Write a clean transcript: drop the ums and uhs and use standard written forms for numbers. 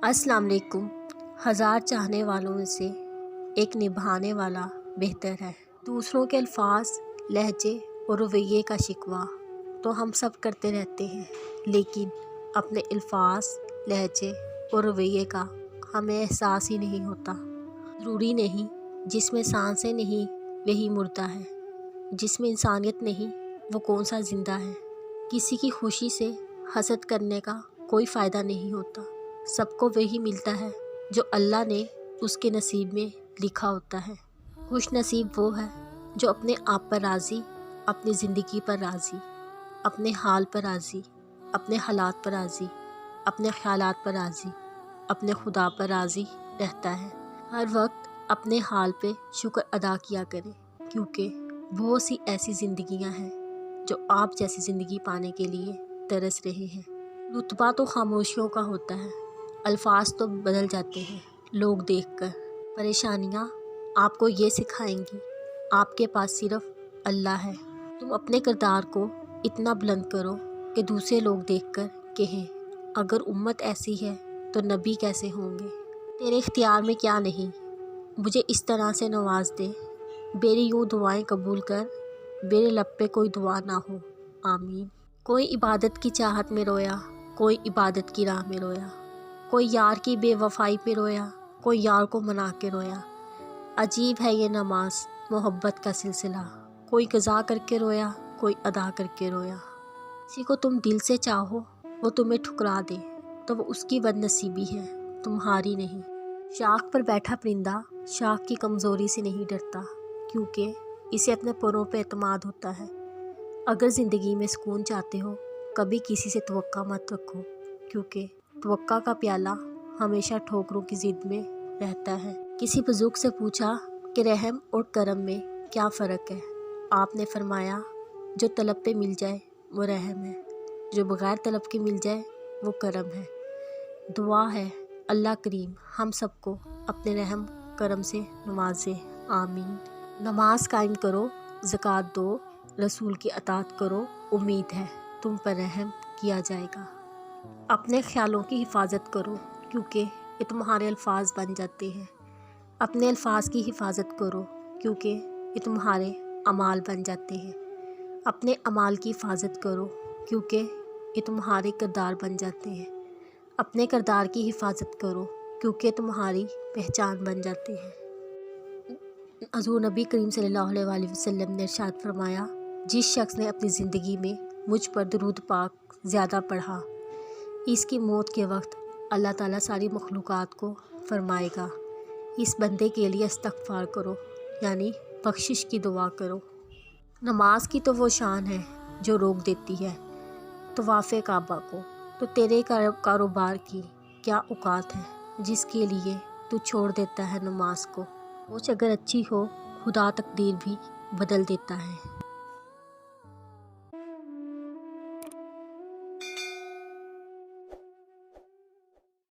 अस्सलाम वालेकुम। हज़ार चाहने वालों में से एक निभाने वाला बेहतर है। दूसरों के अल्फाज, लहजे और रवैये का शिकवा तो हम सब करते रहते हैं, लेकिन अपने अल्फाज, लहजे और रवैये का हमें एहसास ही नहीं होता। ज़रूरी नहीं, जिसमें सांसें नहीं वही मुर्दा है, जिसमें इंसानियत नहीं वो कौन सा ज़िंदा है। किसी की खुशी से हसद करने का कोई फ़ायदा नहीं होता। सबको वही मिलता है जो अल्लाह ने उसके नसीब में लिखा होता है। खुश नसीब वो है जो अपने आप पर राज़ी, अपनी ज़िंदगी पर राज़ी, अपने हाल पर राज़ी, अपने हालात पर राज़ी, अपने ख्यालात पर राज़ी, अपने खुदा पर राज़ी रहता है। हर वक्त अपने हाल पे शुक्र अदा किया करें, क्योंकि बहुत सी ऐसी ज़िंदगियां हैं जो आप जैसी ज़िंदगी पाने के लिए तरस रहे हैं। रुतबा तो खामोशियों का होता है, अल्फाज तो बदल जाते हैं लोग देखकर। परेशानियाँ आपको ये सिखाएंगी आपके पास सिर्फ अल्लाह है। तुम अपने किरदार को इतना बुलंद करो कि दूसरे लोग देखकर कहें, अगर उम्मत ऐसी है तो नबी कैसे होंगे। तेरे इख्तियार में क्या नहीं, मुझे इस तरह से नवाज दे। मेरी यूँ दुआएं कबूल कर, मेरे लब पे कोई दुआ ना हो, आमीन। कोई इबादत की चाहत में रोया, कोई इबादत की राह में रोया, कोई यार की बेवफाई पे रोया, कोई यार को मना के रोया। अजीब है ये नमाज, मोहब्बत का सिलसिला। कोई कज़ा करके रोया, कोई अदा करके रोया। किसी को तुम दिल से चाहो, वो तुम्हें ठुकरा दे तो वो उसकी बदनसीबी है, तुम्हारी नहीं। शाख पर बैठा परिंदा शाख की कमज़ोरी से नहीं डरता, क्योंकि इसे अपने परों पे एतमाद होता है। अगर ज़िंदगी में सुकून चाहते हो, कभी किसी से तवक्का मत रखो, क्योंकि तवक्का का प्याला हमेशा ठोकरों की ज़िद में रहता है। किसी बुजुर्ग से पूछा कि रहम और करम में क्या फ़र्क है। आपने फरमाया, जो तलब पे मिल जाए वो रहम है, जो बग़ैर तलब के मिल जाए वो करम है। दुआ है अल्लाह करीम हम सबको अपने रहम करम से नवाजे, आमीन। नमाज कायम करो, ज़कात दो, रसूल की अताअत करो, उम्मीद है तुम पर रहम किया जाएगा। अपने ख्यालों की हिफाजत करो, क्योंकि ये तुम्हारे अल्फाज बन जाते हैं। अपने अल्फाज की हिफाजत करो, क्योंकि ये तुम्हारे अमाल बन जाते हैं। अपने अमाल की हिफाजत करो, क्योंकि ये तुम्हारे किरदार बन जाते हैं। अपने किरदार की हिफाजत करो, क्योंकि तुम्हारी पहचान बन जाते हैं। हज़ूर नबी करीम सल्लल्लाहु अलैहि वसल्लम ने इरशाद फरमाया, जिस शख्स ने अपनी ज़िंदगी में मुझ पर दुरूद पाक ज़्यादा पढ़ा, इसकी मौत के वक्त अल्लाह ताला सारी मखलूक़ात को फरमाएगा, इस बंदे के लिए इस्तग़फ़ार करो, यानी बख्शिश की दुआ करो। नमाज की तो वो शान है जो रोक देती है तवाफ़े काबा को, तो तेरे कारोबार की क्या औकात है जिसके लिए तू छोड़ देता है नमाज को। सोच अगर अच्छी हो, खुदा तकदीर भी बदल देता है।